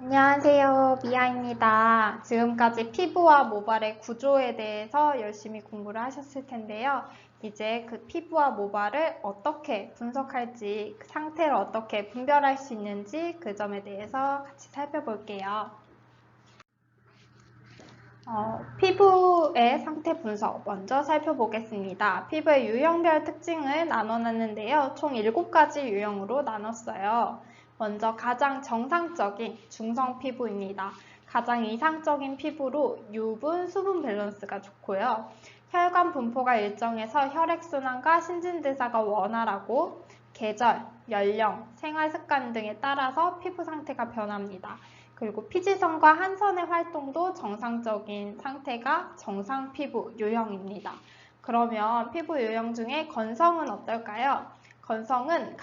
안녕하세요. 미아입니다. 지금까지 피부와 모발의 구조에 대해서 열심히 공부를 하셨을 텐데요. 이제 그 피부와 모발을 어떻게 분석할지, 그 상태를 어떻게 분별할 수 있는지 그 점에 대해서 같이 살펴볼게요. 피부의 상태 분석 먼저 살펴보겠습니다. 피부의 유형별 특징을 나눠놨는데요. 총 7가지 유형으로 나눴어요. 먼저 가장 정상적인 중성 피부입니다. 가장 이상적인 피부로 유분, 수분 밸런스가 좋고요. 혈관 분포가 일정해서 혈액순환과 신진대사가 원활하고 계절, 연령, 생활 습관 등에 따라서 피부 상태가 변합니다. 그리고 피지선과 한선의 활동도 정상적인 상태가 정상 피부 유형입니다. 그러면 피부 유형 중에 건성은 어떨까요? 건성은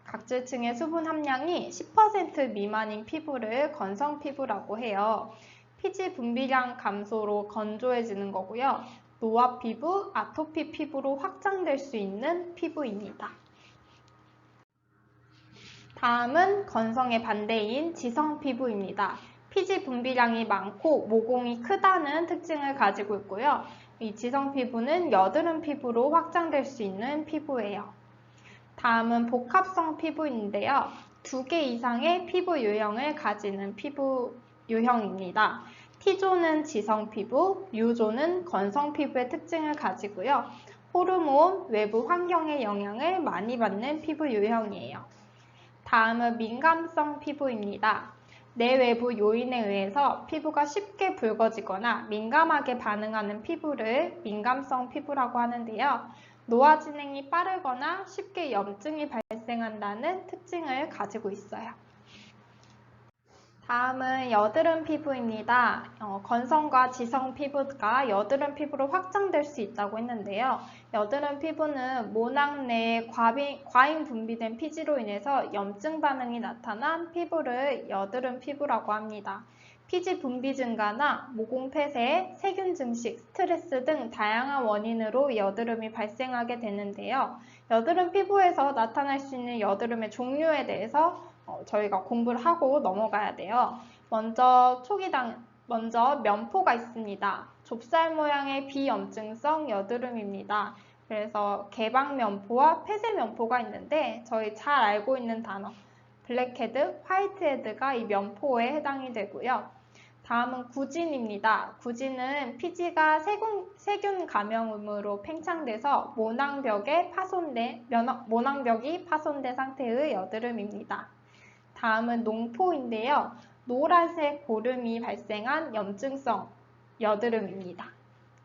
각질층의 수분 함량이 10% 미만인 피부를 건성 피부라고 해요. 피지 분비량 감소로 건조해지는 거고요. 노화 피부, 아토피 피부로 확장될 수 있는 피부입니다. 다음은 건성의 반대인 지성 피부입니다. 피지 분비량이 많고 모공이 크다는 특징을 가지고 있고요. 이 지성 피부는 여드름 피부로 확장될 수 있는 피부예요. 다음은 복합성 피부인데요. 2개 이상의 피부 유형을 가지는 피부 유형입니다. T존은 지성 피부, U존은 건성 피부의 특징을 가지고요. 호르몬, 외부 환경의 영향을 많이 받는 피부 유형이에요. 다음은 민감성 피부입니다. 내외부 요인에 의해서 피부가 쉽게 붉어지거나 민감하게 반응하는 피부를 민감성 피부라고 하는데요. 노화 진행이 빠르거나 쉽게 염증이 발생한다는 특징을 가지고 있어요. 다음은 여드름 피부입니다. 건성과 지성 피부가 여드름 피부로 확장될 수 있다고 했는데요. 여드름 피부는 모낭 내에 과잉 분비된 피지로 인해서 염증 반응이 나타난 피부를 여드름 피부라고 합니다. 피지 분비 증가나 모공 폐쇄, 세균 증식, 스트레스 등 다양한 원인으로 여드름이 발생하게 되는데요. 여드름 피부에서 나타날 수 있는 여드름의 종류에 대해서 저희가 공부를 하고 넘어가야 돼요. 먼저 면포가 있습니다. 좁쌀 모양의 비염증성 여드름입니다. 그래서 개방면포와 폐쇄면포가 있는데 저희 잘 알고 있는 단어 블랙헤드, 화이트헤드가 이 면포에 해당이 되고요. 다음은 구진입니다. 구진은 피지가 세균 감염으로 팽창돼서 모낭벽이 파손된 상태의 여드름입니다. 다음은 농포인데요. 노란색 고름이 발생한 염증성 여드름입니다.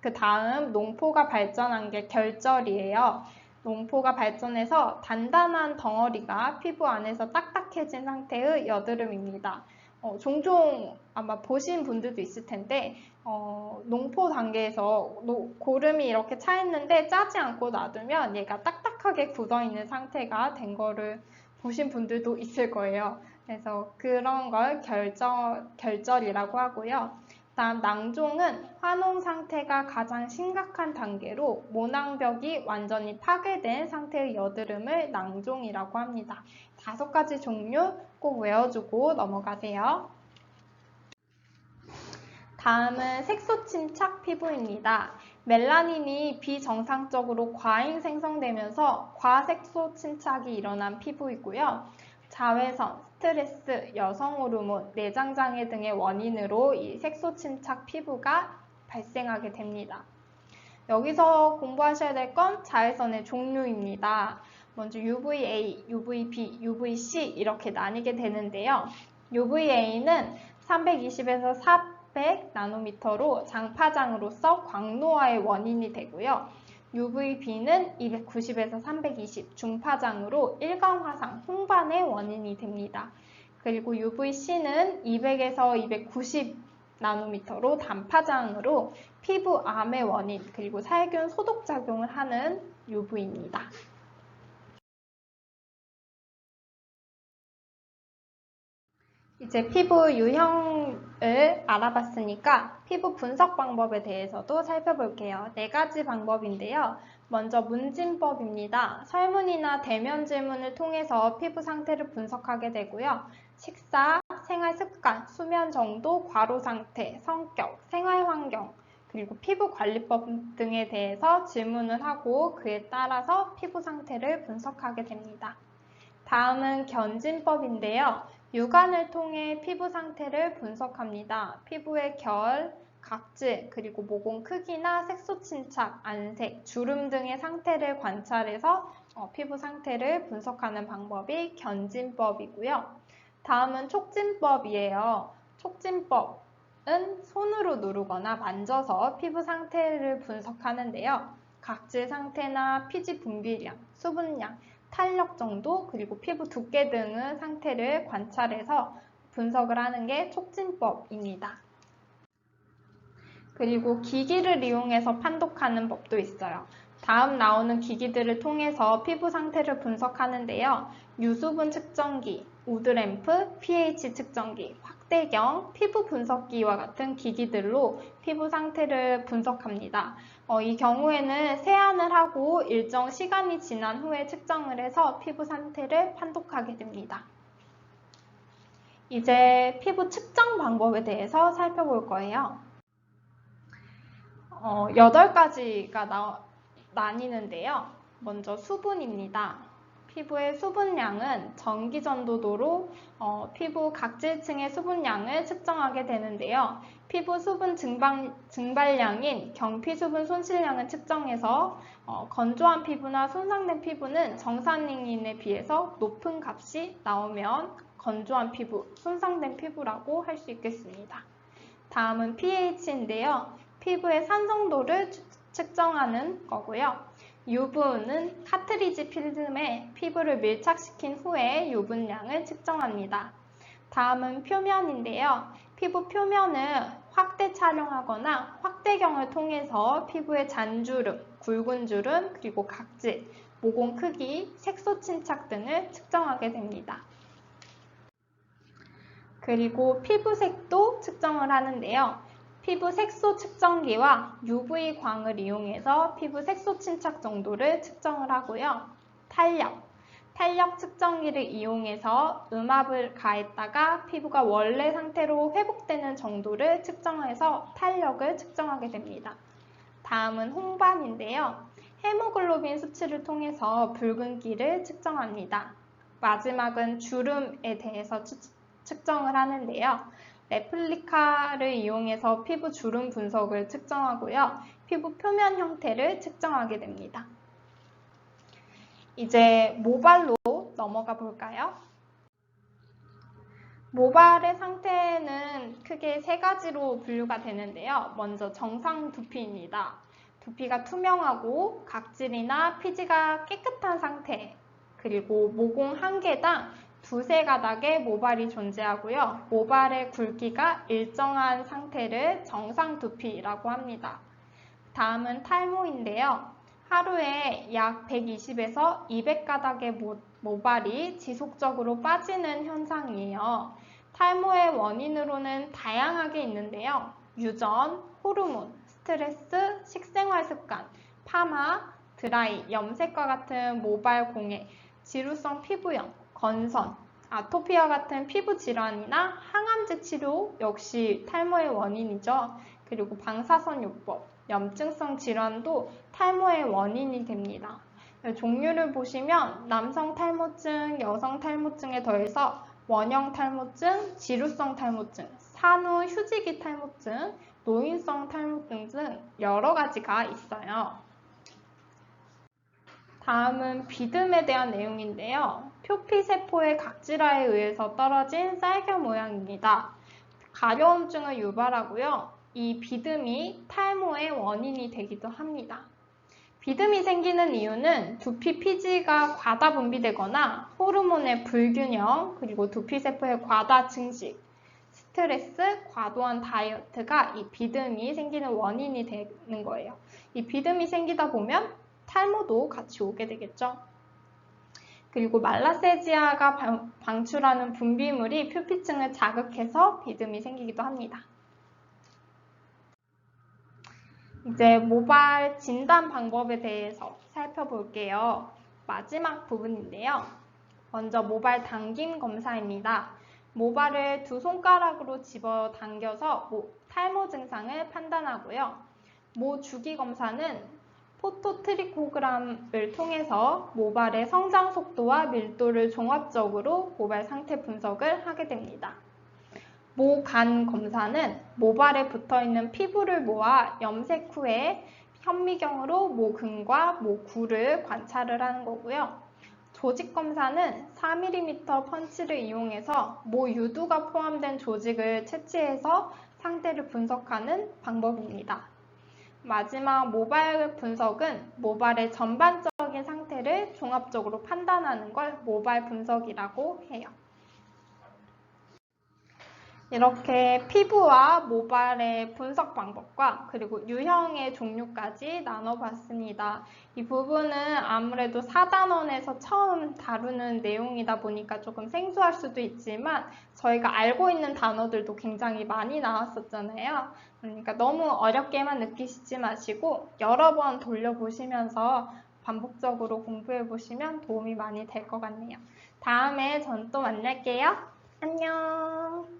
그 다음 농포가 발전한 게 결절이에요. 농포가 발전해서 단단한 덩어리가 피부 안에서 딱딱해진 상태의 여드름입니다. 종종 아마 보신 분들도 있을 텐데 농포 단계에서 고름이 이렇게 차 있는데 짜지 않고 놔두면 얘가 딱딱하게 굳어있는 상태가 된 거를 보신 분들도 있을 거예요. 그래서 그런 걸 결절이라고 하고요. 다음 낭종은 화농 상태가 가장 심각한 단계로 모낭벽이 완전히 파괴된 상태의 여드름을 낭종이라고 합니다. 5가지 종류 꼭 외워주고 넘어가세요. 다음은 색소 침착 피부입니다. 멜라닌이 비정상적으로 과잉 생성되면서 과색소 침착이 일어난 피부이고요. 자외선, 스트레스, 여성 호르몬, 내장장애 등의 원인으로 이 색소 침착 피부가 발생하게 됩니다. 여기서 공부하셔야 될 건 자외선의 종류입니다. 먼저 UVA, UVB, UVC 이렇게 나뉘게 되는데요. UVA는 320에서 400 나노미터로 장파장으로서 광노화의 원인이 되고요. UVB는 290에서 320 중파장으로 일광화상, 홍반의 원인이 됩니다. 그리고 UVC는 200에서 290 나노미터로 단파장으로 피부암의 원인, 그리고 살균 소독작용을 하는 UV입니다. 이제 피부 유형을 알아봤으니까 피부 분석 방법에 대해서도 살펴볼게요. 4가지 방법인데요. 먼저 문진법입니다. 설문이나 대면 질문을 통해서 피부 상태를 분석하게 되고요. 식사, 생활 습관, 수면 정도, 과로 상태, 성격, 생활 환경, 그리고 피부 관리법 등에 대해서 질문을 하고 그에 따라서 피부 상태를 분석하게 됩니다. 다음은 견진법인데요. 육안을 통해 피부 상태를 분석합니다. 피부의 결, 각질, 그리고 모공 크기나 색소 침착, 안색, 주름 등의 상태를 관찰해서 피부 상태를 분석하는 방법이 견진법이고요. 다음은 촉진법이에요. 촉진법은 손으로 누르거나 만져서 피부 상태를 분석하는데요. 각질 상태나 피지 분비량, 수분량, 탄력 정도, 그리고 피부 두께 등의 상태를 관찰해서 분석을 하는 게 촉진법입니다. 그리고 기기를 이용해서 판독하는 법도 있어요. 다음 나오는 기기들을 통해서 피부 상태를 분석하는데요. 유수분 측정기, 우드램프, pH 측정기, 확대경, 피부 분석기와 같은 기기들로 피부 상태를 분석합니다. 이 경우에는 세안을 하고 일정 시간이 지난 후에 측정을 해서 피부 상태를 판독하게 됩니다. 이제 피부 측정 방법에 대해서 살펴볼 거예요. 8가지가 나뉘는데요. 먼저 수분입니다. 피부의 수분량은 전기전도도로 피부 각질층의 수분량을 측정하게 되는데요. 피부 수분 증발량인 경피수분 손실량을 측정해서 건조한 피부나 손상된 피부는 정상인에 비해서 높은 값이 나오면 건조한 피부, 손상된 피부라고 할 수 있겠습니다. 다음은 pH인데요. 피부의 산성도를 측정하는 거고요. 유분은 카트리지 필름에 피부를 밀착시킨 후에 유분량을 측정합니다. 다음은 표면인데요. 피부 표면을 확대 촬영하거나 확대경을 통해서 피부의 잔주름, 굵은 주름, 그리고 각질, 모공 크기, 색소 침착 등을 측정하게 됩니다. 그리고 피부색도 측정을 하는데요. 피부 색소 측정기와 UV광을 이용해서 피부 색소 침착 정도를 측정을 하고요. 탄력 측정기를 이용해서 음압을 가했다가 피부가 원래 상태로 회복되는 정도를 측정해서 탄력을 측정하게 됩니다. 다음은 홍반인데요. 헤모글로빈 수치를 통해서 붉은기를 측정합니다. 마지막은 주름에 대해서 측정을 하는데요. 레플리카를 이용해서 피부 주름 분석을 측정하고요. 피부 표면 형태를 측정하게 됩니다. 이제 모발로 넘어가 볼까요? 모발의 상태는 크게 3가지로 분류가 되는데요. 먼저 정상 두피입니다. 두피가 투명하고 각질이나 피지가 깨끗한 상태, 그리고 모공 한 개당 2~3가닥의 모발이 존재하고요. 모발의 굵기가 일정한 상태를 정상 두피라고 합니다. 다음은 탈모인데요. 하루에 약 120에서 200가닥의 모발이 지속적으로 빠지는 현상이에요. 탈모의 원인으로는 다양하게 있는데요. 유전, 호르몬, 스트레스, 식생활 습관, 파마, 드라이, 염색과 같은 모발 공해, 지루성 피부염, 건선, 아토피와 같은 피부 질환이나 항암제 치료 역시 탈모의 원인이죠. 그리고 방사선요법, 염증성 질환도 탈모의 원인이 됩니다. 종류를 보시면 남성 탈모증, 여성 탈모증에 더해서 원형 탈모증, 지루성 탈모증, 산후 휴지기 탈모증, 노인성 탈모증 등 여러 가지가 있어요. 다음은 비듬에 대한 내용인데요. 표피세포의 각질화에 의해서 떨어진 쌀겨 모양입니다. 가려움증을 유발하고요. 이 비듬이 탈모의 원인이 되기도 합니다. 비듬이 생기는 이유는 두피 피지가 과다 분비되거나 호르몬의 불균형, 그리고 두피세포의 과다 증식, 스트레스, 과도한 다이어트가 이 비듬이 생기는 원인이 되는 거예요. 이 비듬이 생기다 보면 탈모도 같이 오게 되겠죠. 그리고 말라세지아가 방출하는 분비물이 표피층을 자극해서 비듬이 생기기도 합니다. 이제 모발 진단 방법에 대해서 살펴볼게요. 마지막 부분인데요. 먼저 모발 당김 검사입니다. 모발을 두 손가락으로 집어 당겨서 탈모 증상을 판단하고요. 모 주기 검사는 포토트리코그램을 통해서 모발의 성장 속도와 밀도를 종합적으로 모발 상태 분석을 하게 됩니다. 모 간 검사는 모발에 붙어있는 피부를 모아 염색 후에 현미경으로 모근과 모구를 관찰을 하는 거고요. 조직 검사는 4mm 펀치를 이용해서 모 유두가 포함된 조직을 채취해서 상태를 분석하는 방법입니다. 마지막 모발 분석은 모발의 전반적인 상태를 종합적으로 판단하는 걸 모발 분석이라고 해요. 이렇게 피부와 모발의 분석 방법과 그리고 유형의 종류까지 나눠봤습니다. 이 부분은 아무래도 4단원에서 처음 다루는 내용이다 보니까 조금 생소할 수도 있지만 저희가 알고 있는 단어들도 굉장히 많이 나왔었잖아요. 그러니까 너무 어렵게만 느끼시지 마시고 여러 번 돌려보시면서 반복적으로 공부해보시면 도움이 많이 될 것 같네요. 다음에 전 또 만날게요. 안녕.